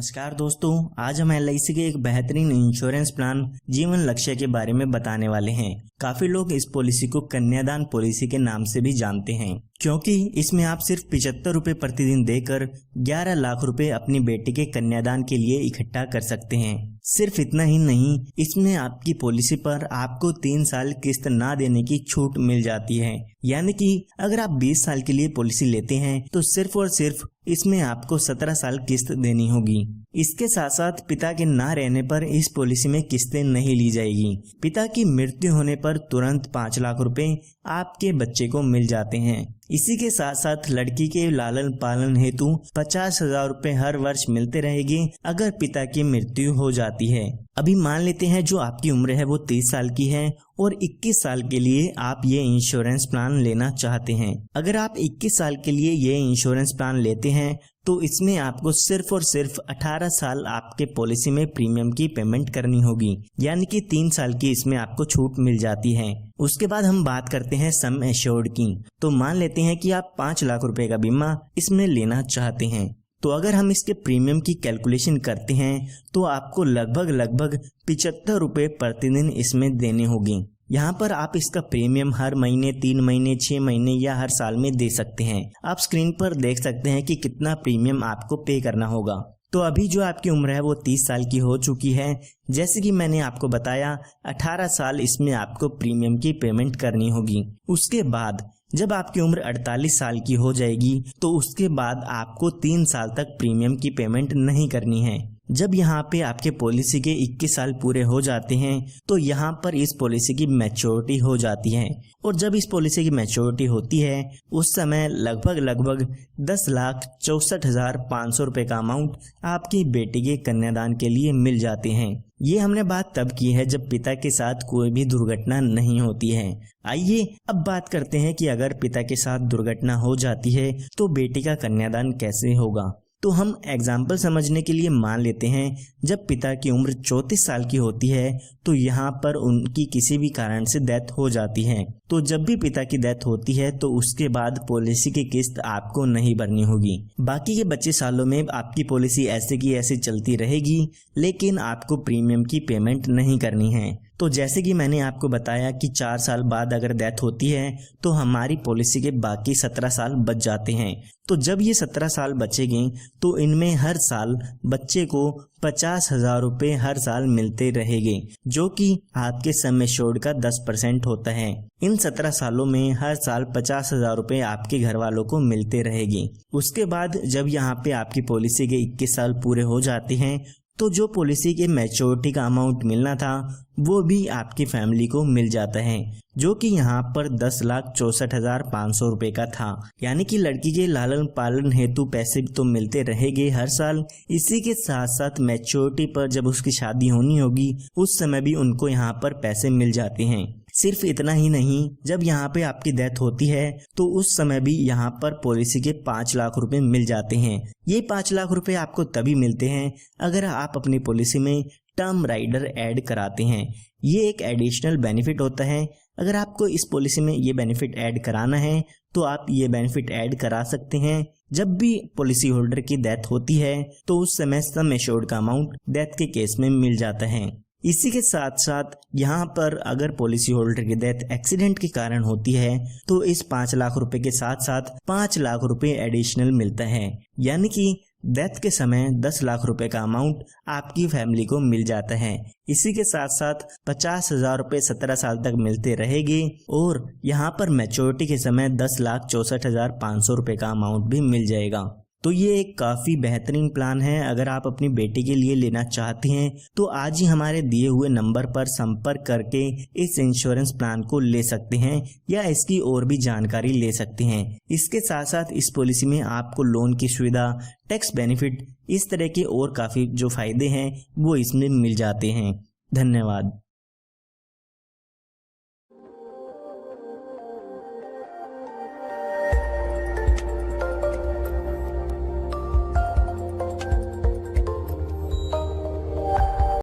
नमस्कार दोस्तों, आज हम LIC के एक बेहतरीन इंश्योरेंस प्लान जीवन लक्ष्य के बारे में बताने वाले हैं। काफी लोग इस पॉलिसी को कन्यादान पॉलिसी के नाम से भी जानते हैं, क्योंकि इसमें आप सिर्फ 75 रुपए प्रतिदिन देकर 11 लाख रुपए अपनी बेटी के कन्यादान के लिए इकट्ठा कर सकते हैं। सिर्फ इतना ही नहीं, इसमें आपकी पॉलिसी पर आपको 3 साल किस्त ना देने की छूट मिल जाती है। यानी कि अगर आप 20 साल के लिए पॉलिसी लेते हैं तो सिर्फ और सिर्फ इसमें आपको 17 साल किस्त देनी होगी। इसके साथ साथ पिता के ना रहने पर इस पॉलिसी में किस्तें नहीं ली जाएगी। पिता की मृत्यु होने पर तुरंत 5 लाख रुपए आपके बच्चे को मिल जाते हैं। इसी के साथ साथ लड़की के लालन पालन हेतु 50,000 रुपए हर वर्ष मिलते रहेंगे अगर पिता की मृत्यु हो जाती है। अभी मान लेते हैं जो आपकी उम्र है वो 30 साल की है और 21 साल के लिए आप ये इंश्योरेंस प्लान लेना चाहते हैं। अगर आप 21 साल के लिए ये इंश्योरेंस प्लान लेते हैं तो इसमें आपको सिर्फ और सिर्फ 18 साल आपके पॉलिसी में प्रीमियम की पेमेंट करनी होगी, यानी कि 3 साल की इसमें आपको छूट मिल जाती है। उसके बाद हम बात करते हैं सम एश्योर्ड की। तो मान लेते हैं कि आप 5 लाख रुपए का बीमा इसमें लेना चाहते हैं। तो अगर हम इसके प्रीमियम की कैलकुलेशन करते हैं तो आपको लगभग 75 रुपए प्रतिदिन इसमें देने होंगे। यहाँ पर आप इसका प्रीमियम हर महीने, 3 महीने, 6 महीने या हर साल में दे सकते हैं। आप स्क्रीन पर देख सकते हैं कि कितना प्रीमियम आपको पे करना होगा। तो अभी जो आपकी उम्र है वो 30 साल की हो चुकी है। जैसे कि मैंने आपको बताया, 18 साल इसमें आपको प्रीमियम की पेमेंट करनी होगी। उसके बाद जब आपकी उम्र 48 साल की हो जाएगी तो उसके बाद आपको 3 साल तक प्रीमियम की पेमेंट नहीं करनी है। जब यहाँ पे आपके पॉलिसी के 21 साल पूरे हो जाते हैं तो यहाँ पर इस पॉलिसी की मैच्योरिटी हो जाती है, और जब इस पॉलिसी की मैच्योरिटी होती है उस समय लगभग 10,64,500 रुपए का अमाउंट आपकी बेटी के कन्यादान के लिए मिल जाते हैं। ये हमने बात तब की है जब पिता के साथ कोई भी दुर्घटना नहीं होती है। आइए अब बात करते हैं कि अगर पिता के साथ दुर्घटना हो जाती है तो बेटी का कन्यादान कैसे होगा। तो हम एग्जाम्पल समझने के लिए मान लेते हैं जब पिता की उम्र 34 साल की होती है तो यहाँ पर उनकी किसी भी कारण से डेथ हो जाती है। तो जब भी पिता की डेथ होती है तो उसके बाद पॉलिसी की किस्त आपको नहीं भरनी होगी। बाकी के बचे सालों में आपकी पॉलिसी ऐसे की ऐसे चलती रहेगी, लेकिन आपको प्रीमियम की पेमेंट नहीं करनी है। तो जैसे कि मैंने आपको बताया कि 4 साल बाद अगर डेथ होती है तो हमारी पॉलिसी के बाकी 17 साल बच जाते हैं। तो जब ये 17 साल बचेंगे तो इनमें हर साल बच्चे को 50,000 रुपए हर साल मिलते रहेंगे, जो कि आपके सम एश्योर्ड का 10% होता है। इन 17 सालों में हर साल 50,000 रुपए आपके घर वालों को मिलते रहेंगे। उसके बाद जब यहाँ पे आपकी पॉलिसी के 21 साल पूरे हो जाते हैं तो जो पॉलिसी के मैच्योरिटी का अमाउंट मिलना था वो भी आपकी फैमिली को मिल जाता है, जो कि यहाँ पर 10,64,500 रुपए का था। यानी कि लड़की के लालन पालन हेतु पैसे तो मिलते रहेंगे हर साल। इसी के साथ साथ मैच्योरिटी पर जब उसकी शादी होनी होगी उस समय भी उनको यहाँ पर पैसे मिल जाते हैं। सिर्फ इतना ही नहीं, जब यहाँ पे आपकी डेथ होती है तो उस समय भी यहाँ पर पॉलिसी के 5 लाख रुपए मिल जाते हैं। ये 5 लाख रुपए आपको तभी मिलते हैं अगर आप अपनी पॉलिसी में टर्म राइडर ऐड कराते हैं। ये एक एडिशनल बेनिफिट होता है। अगर आपको इस पॉलिसी में ये बेनिफिट ऐड कराना है तो आप ये बेनिफिट ऐड करा सकते हैं। जब भी पॉलिसी होल्डर की डेथ होती है तो उस समय सम एश्योर्ड का अमाउंट डेथ के केस में मिल जाता है। इसी के साथ साथ यहाँ पर अगर पॉलिसी होल्डर की डेथ एक्सीडेंट के कारण होती है तो इस 5 लाख रुपए के साथ साथ 5 लाख रुपए एडिशनल मिलता है। यानी कि डेथ के समय 10 लाख रुपए का अमाउंट आपकी फैमिली को मिल जाता है। इसी के साथ साथ 50,000 रुपए 17 साल तक मिलते रहेंगे, और यहाँ पर मैच्योरिटी के समय 10,64,500 रुपए का अमाउंट भी मिल जाएगा। तो ये एक काफ़ी बेहतरीन प्लान है। अगर आप अपनी बेटी के लिए लेना चाहते हैं तो आज ही हमारे दिए हुए नंबर पर संपर्क करके इस इंश्योरेंस प्लान को ले सकते हैं या इसकी और भी जानकारी ले सकते हैं। इसके साथ साथ इस पॉलिसी में आपको लोन की सुविधा, टैक्स बेनिफिट, इस तरह के और काफ़ी जो फायदे हैं वो इसमें मिल जाते हैं। धन्यवाद।